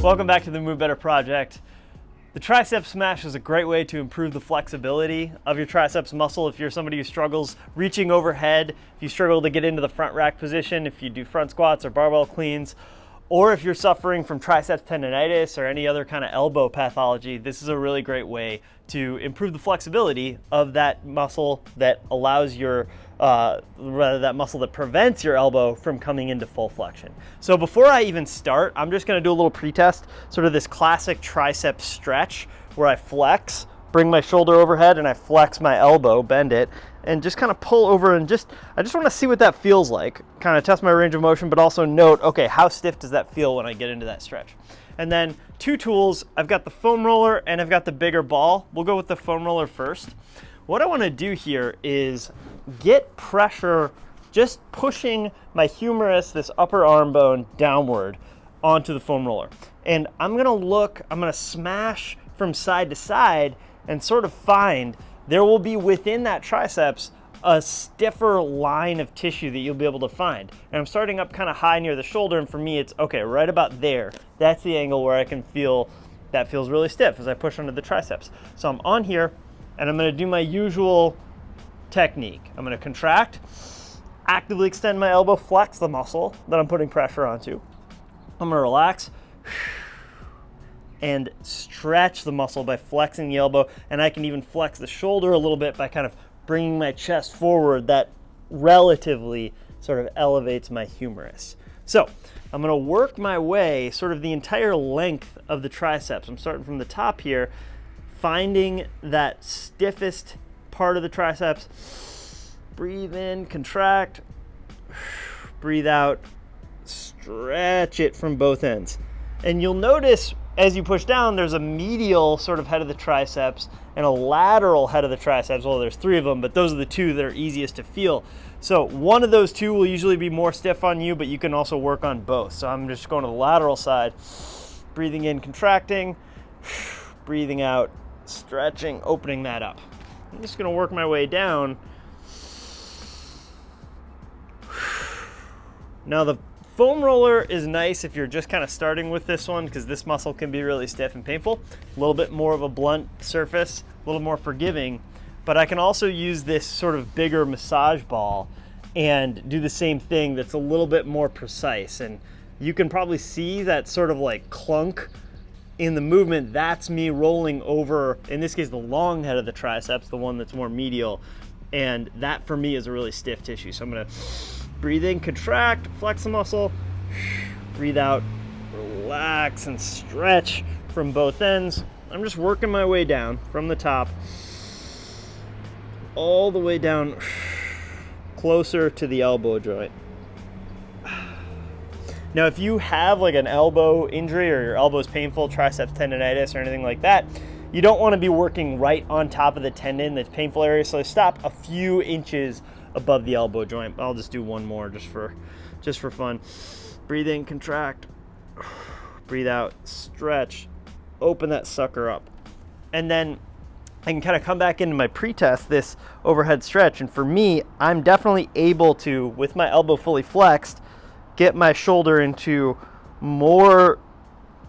Welcome back to the Move Better Project. The tricep smash is a great way to improve the flexibility of your triceps muscle. If you're somebody who struggles reaching overhead, if you struggle to get into the front rack position, if you do front squats or barbell cleans, or if you're suffering from triceps tendonitis or any other kind of elbow pathology, this is a really great way to improve the flexibility of that muscle that allows your, that muscle that prevents your elbow from coming into full flexion. So before I even start, I'm just gonna do a little pretest, sort of this classic tricep stretch where I flex, bring my shoulder overhead and I flex my elbow, bend it, and just kind of pull over and I just want to see what that feels like. Kind of test my range of motion, but also note, okay, how stiff does that feel when I get into that stretch? And then two tools, I've got the foam roller and I've got the bigger ball. We'll go with the foam roller first. What I want to do here is get pressure, just pushing my humerus, this upper arm bone, downward onto the foam roller. And I'm gonna smash from side to side and sort of find there will be within that triceps a stiffer line of tissue that you'll be able to find. And I'm starting up kind of high near the shoulder, and for me it's okay, right about there. That's the angle where I can feel that feels really stiff as I push onto the triceps. So I'm on here and I'm gonna do my usual technique. I'm gonna contract, actively extend my elbow, flex the muscle that I'm putting pressure onto. I'm gonna relax and stretch the muscle by flexing the elbow, and I can even flex the shoulder a little bit by kind of bringing my chest forward. That relatively sort of elevates my humerus. So I'm gonna work my way sort of the entire length of the triceps. I'm starting from the top here, finding that stiffest part of the triceps. Breathe in, contract, breathe out, stretch it from both ends. And you'll notice as you push down, there's a medial sort of head of the triceps and a lateral head of the triceps. Well, there's three of them, but those are the two that are easiest to feel. So one of those two will usually be more stiff on you, but you can also work on both. So I'm just going to the lateral side, breathing in, contracting, breathing out, stretching, opening that up. I'm just gonna work my way down. Now the foam roller is nice if you're just kind of starting with this one, because this muscle can be really stiff and painful. A little bit more of a blunt surface, a little more forgiving, but I can also use this sort of bigger massage ball and do the same thing that's a little bit more precise. And you can probably see that sort of like clunk in the movement. That's me rolling over, in this case, the long head of the triceps, the one that's more medial. And that for me is a really stiff tissue. So I'm gonna breathe in, contract, flex the muscle, breathe out, relax and stretch from both ends. I'm just working my way down from the top, all the way down closer to the elbow joint. Now, if you have like an elbow injury or your elbow is painful, triceps tendonitis or anything like that, you don't want to be working right on top of the tendon, that's painful area, so stop a few inches above the elbow joint. I'll just do one more just for fun. Breathe in, contract, breathe out, stretch, open that sucker up. And then I can kind of come back into my pretest, this overhead stretch. And for me, I'm definitely able to, with my elbow fully flexed, get my shoulder into more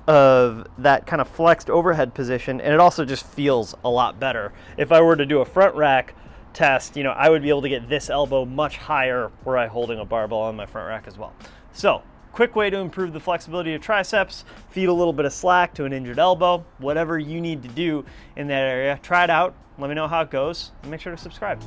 of that kind of flexed overhead position, and it also just feels a lot better. If I were to do a front rack test, I would be able to get this elbow much higher were I holding a barbell on my front rack as well. So, quick way to improve the flexibility of triceps, feed a little bit of slack to an injured elbow, whatever you need to do in that area. Try it out, let me know how it goes, and make sure to subscribe.